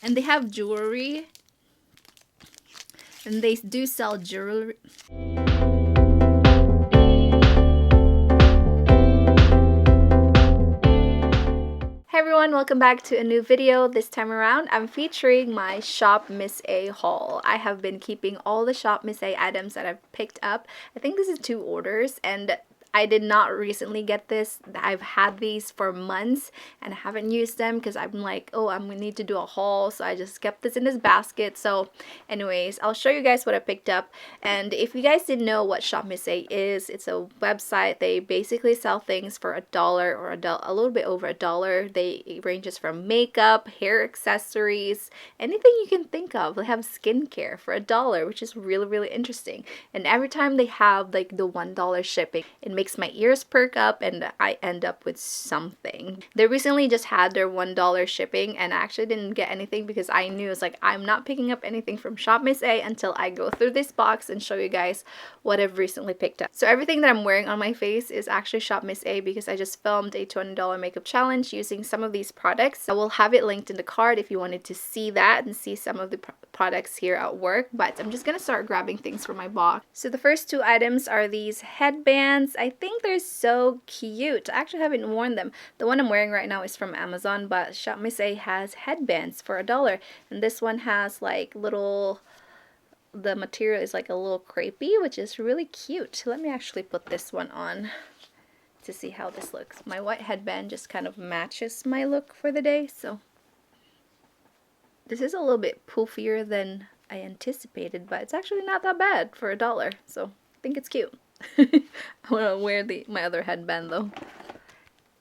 And they have jewelry. And they do sell jewelry. Hey everyone, welcome back to a new video. This time around, I'm featuring my Shop Miss A haul. I have been keeping all the Shop Miss A items that I've picked up. I think this is 2 orders, and I did not recently get this. I've had these for months and I haven't used them because I'm like, oh, I'm gonna need to do a haul, so I just kept this in this basket. So anyways, I'll show you guys what I picked up. And if you guys didn't know what Shop Miss A is, it's a website. They basically sell things for $1 or a little bit over $1. It ranges from makeup, hair accessories, anything you can think of. They have skincare for $1, which is really interesting. And every time they have like the $1 shipping, it makes my ears perk up and I end up with something. They recently just had their $1 shipping, and I actually didn't get anything because I knew it's like I'm not picking up anything from Shop Miss A until I go through this box and show you guys what I've recently picked up. So everything that I'm wearing on my face is actually Shop Miss A because I just filmed a $20 makeup challenge using some of these products. I will have it linked in the card if you wanted to see that and see some of the products here at work, but I'm just gonna start grabbing things from my box. So the first 2 items are these headbands. I think they're so cute. I actually haven't worn them. The one I'm wearing right now is from Amazon, but Shop Miss A has headbands for $1, and this one has like little, the material is like a little crepey, which is really cute. Let me actually put this one on to see how this looks. My white headband just kind of matches my look for the day, so this is a little bit poofier than I anticipated, but it's actually not that bad for $1, so I think it's cute. I want to wear my other headband though.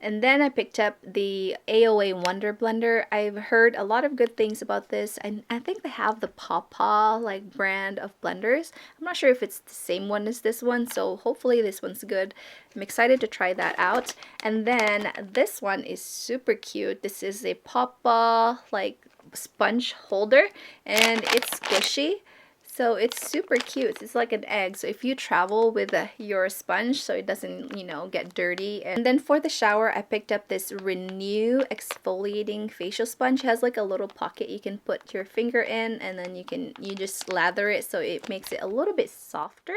And then I picked up the Aoa Wonder Blender. I've heard a lot of good things about this, and I think they have the Pawpaw like brand of blenders. I'm not sure if it's the same one as this one, so hopefully this one's good. I'm excited to try that out. And then this one is super cute. This is a Pawpaw like sponge holder, and it's squishy. So it's super cute. It's like an egg. So if you travel with your sponge so it doesn't, you know, get dirty. And then for the shower, I picked up this Renew Exfoliating Facial Sponge. It has like a little pocket you can put your finger in, and then you just lather it so it makes it a little bit softer.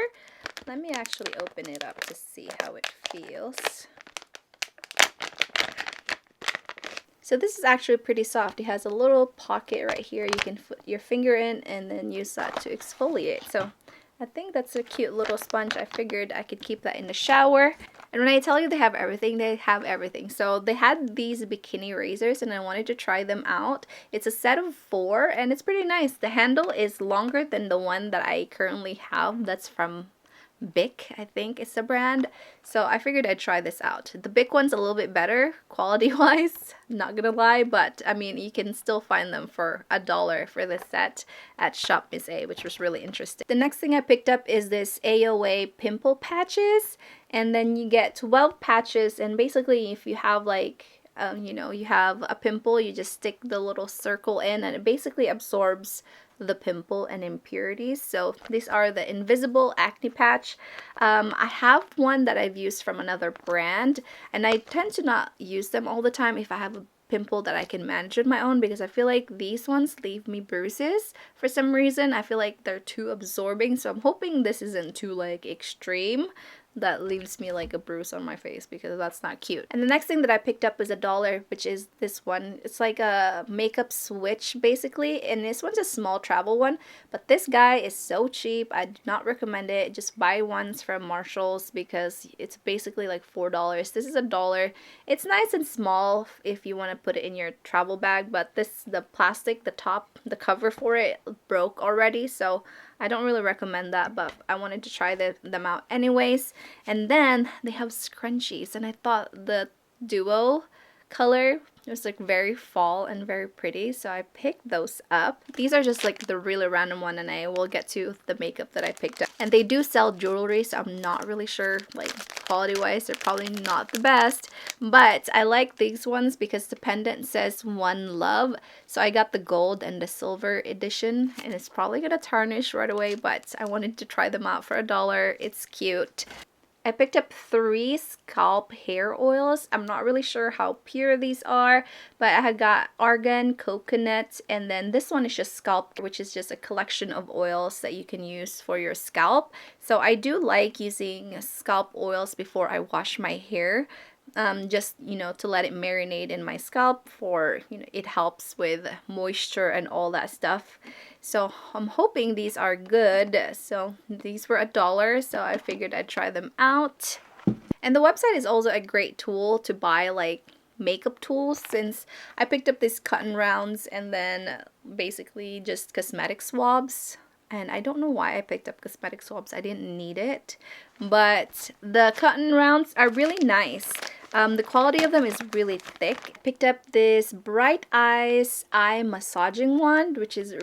Let me actually open it up to see how it feels. So this is actually pretty soft. It has a little pocket right here. You can put your finger in and then use that to exfoliate. So I think that's a cute little sponge. I figured I could keep that in the shower. And when I tell you they have everything, they have everything. So they had these Bikini Razors and I wanted to try them out. It's a set of 4 and it's pretty nice. The handle is longer than the one that I currently have. That's from Bic, I think is the brand. So I figured I'd try this out. The Bic one's a little bit better quality wise, not gonna lie, but I mean you can still find them for $1 for this set at Shop Miss A, which was really interesting. The next thing I picked up is this Aoa Pimple Patches, and then you get 12 patches, and basically if you have like you know, you have a pimple, you just stick the little circle in and it basically absorbs the pimple and impurities. So these are the invisible acne patch. I have one that I've used from another brand, and I tend to not use them all the time if I have a pimple that I can manage with my own, because I feel like these ones leave me bruises for some reason. I feel like they're too absorbing, so I'm hoping this isn't too like extreme that leaves me like a bruise on my face, because that's not cute. And the next thing that I picked up was $1, which is this one. It's like a makeup switch basically, and this one's a small travel one, but this guy is so cheap. I do not recommend it. Just buy ones from Marshall's because it's basically like $4. This is $1. It's nice and small if you want to put it in your travel bag, but the plastic, the top, the cover for it broke already, so I don't really recommend that, but I wanted to try them out anyways. And then they have scrunchies, and I thought the duo color was like very fall and very pretty, so I picked those up. These are just like the really random one, and I will get to the makeup that I picked up. And they do sell jewelry, so I'm not really sure, like quality wise they're probably not the best, but I like these ones because the pendant says One Love. So I got the gold and the silver edition, and it's probably gonna tarnish right away, but I wanted to try them out for $1. It's cute. I picked up 3 scalp hair oils. I'm not really sure how pure these are, but I had got argan, coconut, and then this one is just scalp, which is just a collection of oils that you can use for your scalp. So I do like using scalp oils before I wash my hair. Just, you know, to let it marinate in my scalp for, you know, it helps with moisture and all that stuff. So I'm hoping these are good. So these were $1, so I figured I'd try them out. And the website is also a great tool to buy like makeup tools, since I picked up these cotton rounds and then basically just cosmetic swabs. And I don't know why I picked up cosmetic swabs. I didn't need it. But the cotton rounds are really nice. The quality of them is really thick. Picked up this Bright Eyes eye massaging wand, which is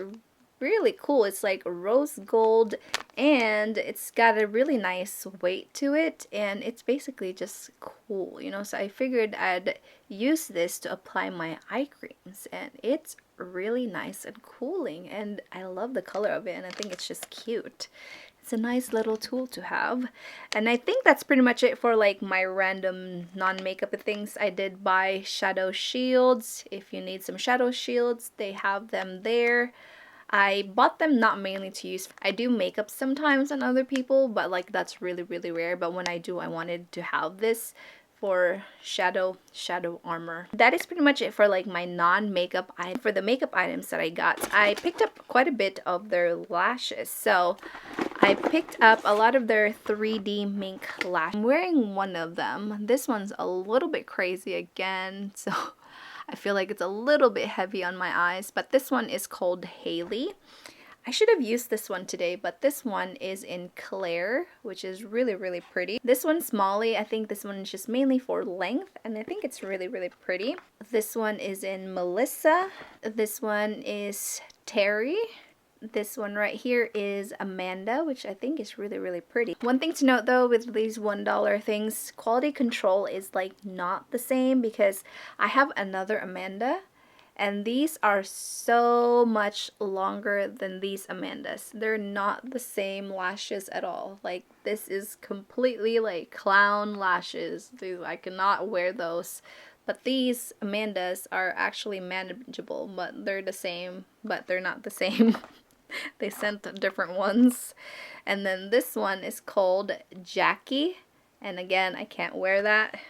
really cool. It's like rose gold and it's got a really nice weight to it, and it's basically just cool, you know. So I figured I'd use this to apply my eye creams, and it's really nice and cooling, and I love the color of it, and I think it's just cute. It's a nice little tool to have. And I think that's pretty much it for like my random non-makeup things. I did buy shadow shields. If you need some shadow shields, they have them there. I bought them not mainly to use. I do makeup sometimes on other people, but like that's really rare. But when I do, I wanted to have this for shadow armor. That is pretty much it for like my non-makeup item. For the makeup items that I got, I picked up quite a bit of their lashes. So I picked up a lot of their 3D mink lashes. I'm wearing one of them. This one's a little bit crazy again, so I feel like it's a little bit heavy on my eyes, but this one is called Haley. I should have used this one today, but this one is in Claire, which is really pretty. This one's Molly. I think this one is just mainly for length, and I think it's really pretty. This one is in Melissa. This one is Terry. This one right here is Amanda, which I think is really pretty. One thing to note though with these $1 things, quality control is like not the same, because I have another Amanda and these are so much longer than these Amandas. They're not the same lashes at all. Like this is completely like clown lashes. Dude, I cannot wear those. But these Amandas are actually manageable, but they're the same, but they're not the same. They sent different ones. And then this one is called Jackie, and again, I can't wear that,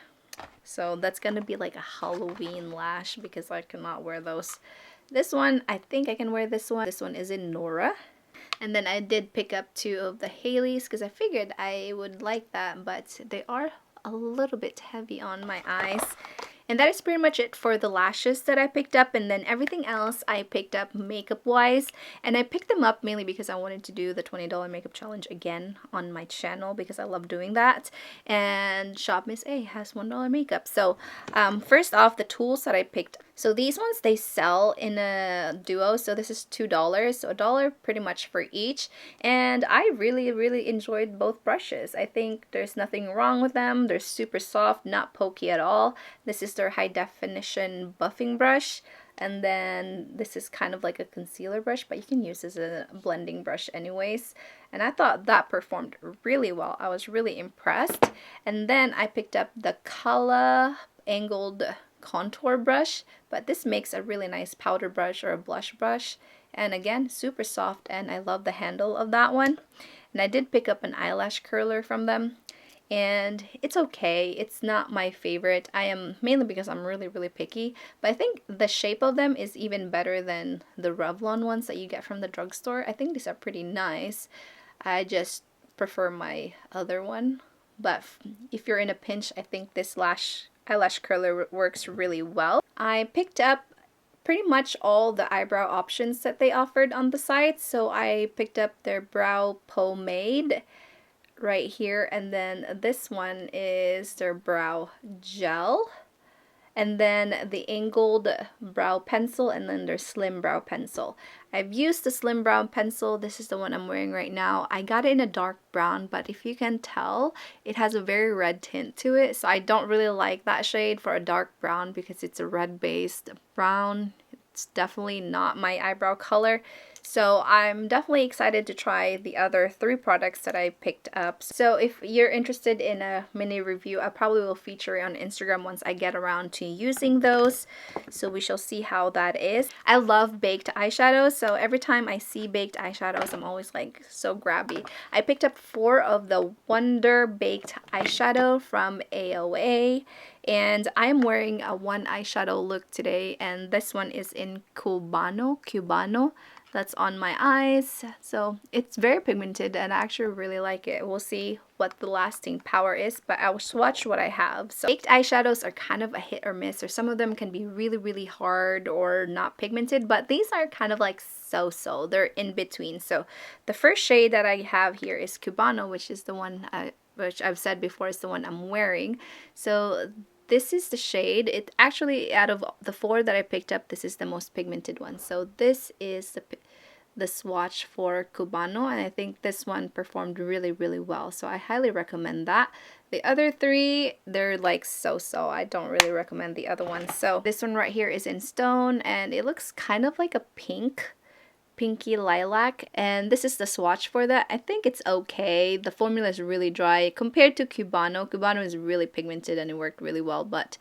so that's gonna be like a Halloween lash because I cannot wear those. This one, I think I can wear this one. This one is in Nora. And then I did pick up 2 of the Haleys because I figured I would like that, but they are a little bit heavy on my eyes. And that is pretty much it for the lashes that I picked up, and then everything else I picked up makeup wise. And I picked them up mainly because I wanted to do the $20 makeup challenge again on my channel because I love doing that. And Shop Miss A has $1 makeup. So first off, the tools that I picked. So these ones, they sell in a duo, so this is $2, so $1 pretty much for each. And I really enjoyed both brushes. I think there's nothing wrong with them. They're super soft, not pokey at all. This is their high definition buffing brush, and then this is kind of like a concealer brush, but you can use this as a blending brush anyways. And I thought that performed really well. I was really impressed. And then I picked up the Kala angled contour brush, but this makes a really nice powder brush or a blush brush, and again super soft, and I love the handle of that one. And I did pick up an eyelash curler from them, and it's okay. It's not my favorite. I am mainly because I'm really picky, but I think the shape of them is even better than the Revlon ones that you get from the drugstore. I think these are pretty nice. I just prefer my other one, but if you're in a pinch, I think this eyelash curler works really well. I picked up pretty much all the eyebrow options that they offered on the site. So I picked up their brow pomade right here, and then this one is their brow gel, and then the angled brow pencil, and then their slim brow pencil. I've used the slim brow pencil. This is the one I'm wearing right now. I got it in a dark brown, but if you can tell, it has a very red tint to it, so I don't really like that shade for a dark brown because it's a red based brown. it's definitely not my eyebrow color. So I'm definitely excited to try the other 3 products that I picked up. So if you're interested in a mini review, I probably will feature it on Instagram once I get around to using those. So we shall see how that is. I love baked eyeshadows, so every time I see baked eyeshadows, I'm always like so grabby. I picked up 4 of the Wonder Baked eyeshadow from Aoa. And I'm wearing a one eyeshadow look today, and this one is in Cubano. That's on my eyes. So it's very pigmented and I actually really like it. We'll see what the lasting power is, but I'll swatch what I have. So baked eyeshadows are kind of a hit or miss, or some of them can be really hard or not pigmented, but these are kind of like so-so. They're in between. So the first shade that I have here is Cubano, which is the one which I've said before is the one I'm wearing. So this is the shade. It actually, out of the 4 that I picked up, this is the most pigmented one. So this is the swatch for Cubano, and I think this one performed really well. So I highly recommend that. The other 3, they're like so-so. I don't really recommend the other ones. So this one right here is in Stone, and it looks kind of like a pinky lilac, and this is the swatch for that. I think it's okay. The formula is really dry compared to Cubano. Cubano is really pigmented and it worked really well, but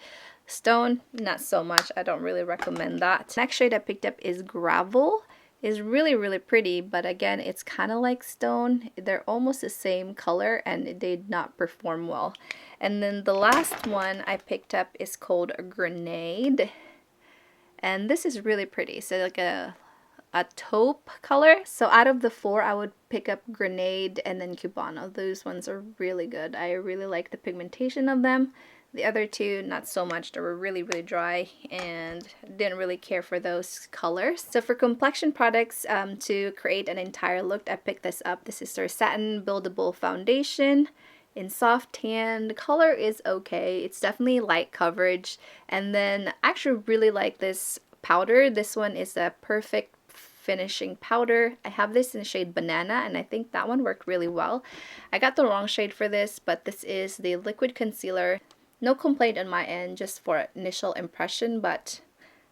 Stone, not so much. I don't really recommend that. Next shade I picked up is Gravel. It's really pretty, but again, it's kind of like Stone. They're almost the same color and they did not perform well. And then the last one I picked up is called Grenade, and this is really pretty. So like a taupe color. So out of the 4, I would pick up Grenade and then Cubano. Those ones are really good. I really like the pigmentation of them. The other 2, not so much. They were really dry and didn't really care for those colors. So for complexion products, to create an entire look, I picked this up. This is their Satin Buildable Foundation in Soft Tan. The color is okay. It's definitely light coverage. And then I actually really like this powder. This one is a Perfect Finishing powder. I have this in the shade Banana, and I think that one worked really well. I got the wrong shade for this, but this is the liquid concealer. No complaint on my end, just for initial impression, but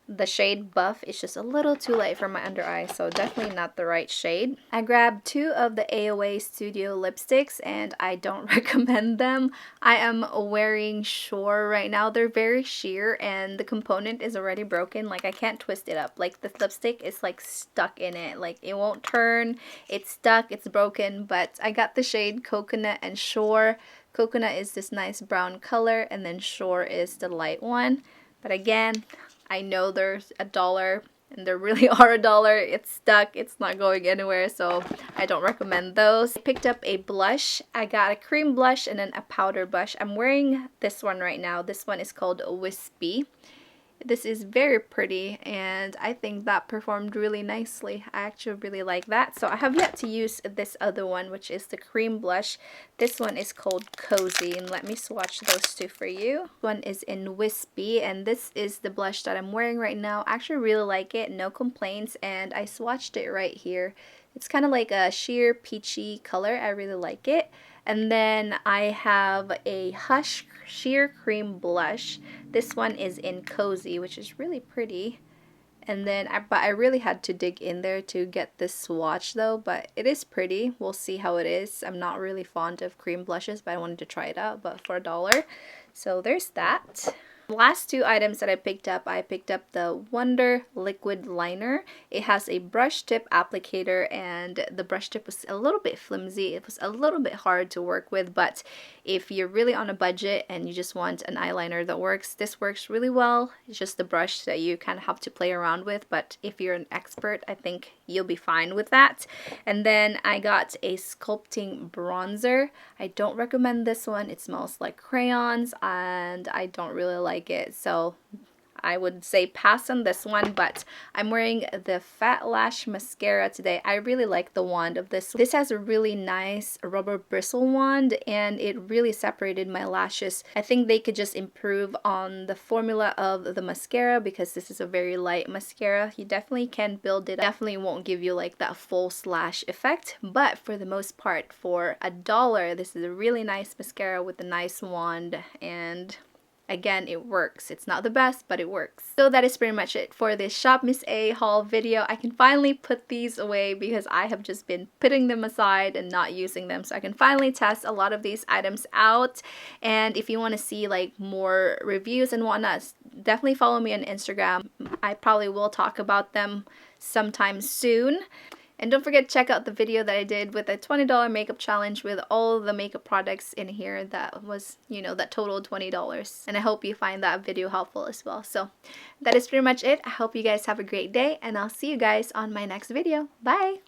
the shade Buff is just a little too light for my under eye, so definitely not the right shade. I grabbed 2 of the Aoa Studio Lipsticks, and I don't recommend them. I am wearing Shore right now. They're very sheer, and the component is already broken. Like, I can't twist it up. Like, the lipstick is like stuck in it. Like, it won't turn. It's stuck. It's broken. But I got the shade Coconut and Shore. Coconut is this nice brown color, and then Shore is the light one. But again, I know there's $1 and they really are $1. It's stuck. It's not going anywhere, so I don't recommend those. I picked up a blush. I got a cream blush and then a powder blush. I'm wearing this one right now. This one is called Wispy. This is very pretty, and I think that performed really nicely. I actually really like that. So I have yet to use this other one, which is the cream blush. This one is called Cozy, and let me swatch those 2 for you. One is in Wispy, and this is the blush that I'm wearing right now. I actually really like it, no complaints, and I swatched it right here. It's kind of like a sheer peachy color. I really like it. And then I have a Hush Sheer Cream Blush. This one is in Cozy, which is really pretty. And then, but I really had to dig in there to get this swatch though, but it is pretty. We'll see how it is. I'm not really fond of cream blushes, but I wanted to try it out, but for $1. So there's that. Last 2 items that I picked up the Wonder Liquid Liner. It has a brush tip applicator, and the brush tip was a little bit flimsy. It was a little bit hard to work with, but if you're really on a budget and you just want an eyeliner that works, this works really well. It's just the brush that you kind of have to play around with, but if you're an expert, I think you'll be fine with that. And then I got a Sculpting Bronzer. I don't recommend this one. It smells like crayons, and I don't really like it, so I would say pass on this one. But I'm wearing the Fat Lash Mascara today. I really like the wand of this. This has a really nice rubber bristle wand, and it really separated my lashes. I think they could just improve on the formula of the mascara, because this is a very light mascara. You definitely can build it up. Definitely won't give you like that false lash effect, but for the most part, for $1, this is a really nice mascara with a nice wand, and Again, it works. It's not the best, but it works. So that is pretty much it for this Shop Miss A haul video. I can finally put these away because I have just been putting them aside and not using them. So I can finally test a lot of these items out. And if you want to see like more reviews and whatnot, definitely follow me on Instagram. I probably will talk about them sometime soon. And don't forget to check out the video that I did with a $20 makeup challenge with all the makeup products in here that was, you know, that totaled $20. And I hope you find that video helpful as well. So that is pretty much it. I hope you guys have a great day and I'll see you guys on my next video. Bye!